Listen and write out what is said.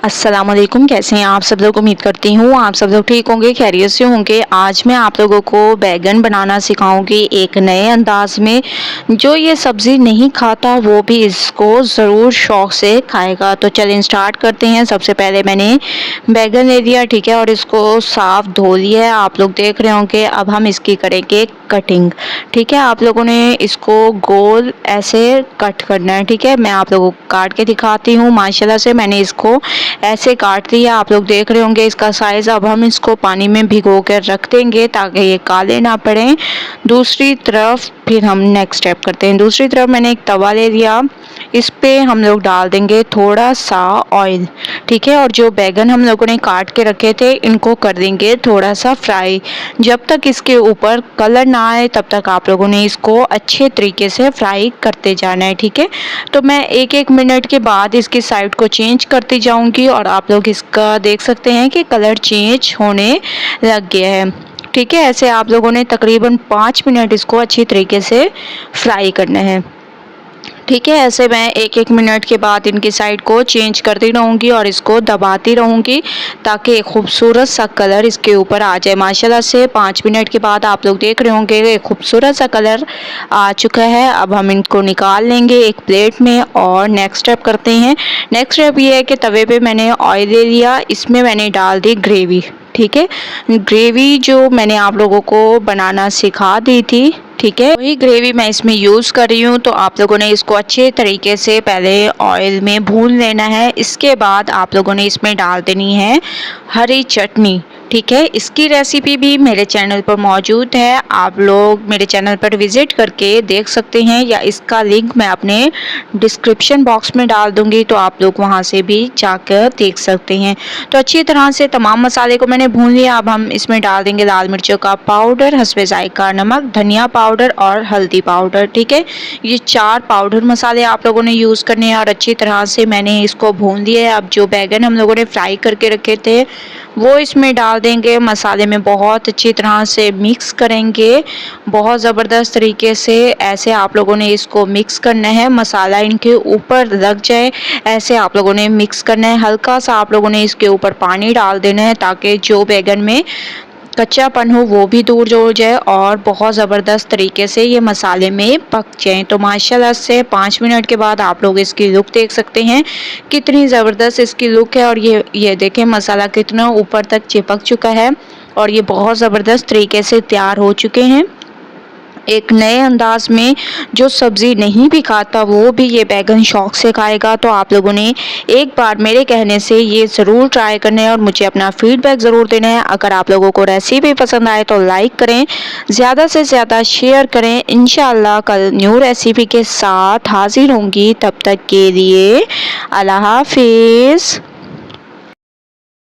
अस्सलाम वालेकुम। कैसे हैं आप सब लोग? उम्मीद करती हूँ आप सब लोग ठीक होंगे, खैरियत से होंगे। आज मैं आप लोगों को बैगन बनाना सिखाऊंगी एक नए अंदाज में। जो ये सब्ज़ी नहीं खाता वो भी इसको ज़रूर शौक़ से खाएगा। तो चलें स्टार्ट करते हैं। सबसे पहले मैंने बैगन ले लिया, ठीक है, और इसको साफ़ धो लिया है। आप लोग देख रहे होंगे। अब हम इसकी करेंगे कटिंग, ठीक है। आप लोगों ने इसको गोल ऐसे कट करना है, ठीक है। मैं आप लोगों को काट के दिखाती हूँ। माशाल्लाह से मैंने इसको ऐसे काट लिया, आप लोग देख रहे होंगे इसका साइज़। अब हम इसको पानी में भिगो कर रख देंगे ताकि ये काले ना पड़े। दूसरी तरफ फिर हम नेक्स्ट स्टेप करते हैं। दूसरी तरफ मैंने एक तवा ले लिया, इस पे हम लोग डाल देंगे थोड़ा सा ऑयल, ठीक है। और जो बैगन हम लोगों ने काट के रखे थे इनको कर देंगे थोड़ा सा फ्राई। जब तक इसके ऊपर कलर ना आए तब तक आप लोगों ने इसको अच्छे तरीके से फ्राई करते जाना है, ठीक है। तो मैं एक एक मिनट के बाद इसकी साइड को चेंज करती जाऊंगी और आप लोग इसका देख सकते हैं कि कलर चेंज होने लग गया है, ठीक है। ऐसे आप लोगों ने तकरीबन 5 मिनट इसको अच्छी तरीके से फ्राई करना है, ठीक है। ऐसे मैं एक एक मिनट के बाद इनकी साइड को चेंज करती रहूँगी और इसको दबाती रहूँगी ताकि एक खूबसूरत सा कलर इसके ऊपर आ जाए। माशाल्लाह से 5 मिनट के बाद आप लोग देख रहे होंगे एक खूबसूरत सा कलर आ चुका है। अब हम इनको निकाल लेंगे एक प्लेट में और नेक्स्ट स्टेप करते हैं। नेक्स्ट स्टेप ये है कि तवे पे मैंने ऑयल ले लिया, इसमें मैंने डाल दी ग्रेवी, ठीक है। ग्रेवी जो मैंने आप लोगों को बनाना सिखा दी थी, ठीक है, वही ग्रेवी मैं इसमें यूज़ कर रही हूँ। तो आप लोगों ने इसको अच्छे तरीके से पहले ऑयल में भून लेना है। इसके बाद आप लोगों ने इसमें डाल देनी है हरी चटनी, ठीक है। इसकी रेसिपी भी मेरे चैनल पर मौजूद है, आप लोग मेरे चैनल पर विज़िट करके देख सकते हैं या इसका लिंक मैं अपने डिस्क्रिप्शन बॉक्स में डाल दूंगी, तो आप लोग वहां से भी जाकर देख सकते हैं। तो अच्छी तरह से तमाम मसाले को मैंने भून लिया। अब हम इसमें डाल देंगे लाल मिर्चों का पाउडर, हस्बे ज़ायका नमक, धनिया पाउडर और हल्दी पाउडर, ठीक है। ये 4 पाउडर मसाले आप लोगों ने यूज़ करने हैं और अच्छी तरह से मैंने इसको भून लिया है। अब जो बैगन हम लोगों ने फ्राई करके रखे थे वो इसमें डाल देंगे। मसाले में बहुत अच्छी तरह से मिक्स करेंगे, बहुत ज़बरदस्त तरीके से ऐसे आप लोगों ने इसको मिक्स करना है। मसाला इनके ऊपर लग जाए ऐसे आप लोगों ने मिक्स करना है। हल्का सा आप लोगों ने इसके ऊपर पानी डाल देना है ताकि जो बैगन में कच्चापन हो वो भी दूर हो जाए और बहुत ज़बरदस्त तरीके से ये मसाले में पक जाए। तो माशाल्लाह से 5 मिनट के बाद आप लोग इसकी लुक देख सकते हैं, कितनी ज़बरदस्त इसकी लुक है। और ये देखें मसाला कितना ऊपर तक चिपक चुका है और ये बहुत ज़बरदस्त तरीके से तैयार हो चुके हैं एक नए अंदाज में। जो सब्ज़ी नहीं भी खाता वो भी ये बैगन शौक़ से खाएगा। तो आप लोगों ने एक बार मेरे कहने से ये ज़रूर ट्राई करना है और मुझे अपना फीडबैक ज़रूर देना है। अगर आप लोगों को रेसिपी पसंद आए तो लाइक करें, ज़्यादा से ज़्यादा शेयर करें। इंशाअल्लाह कल न्यू रेसिपी के साथ हाजिर होंगी, तब तक के लिए अल्लाह हाफिज़।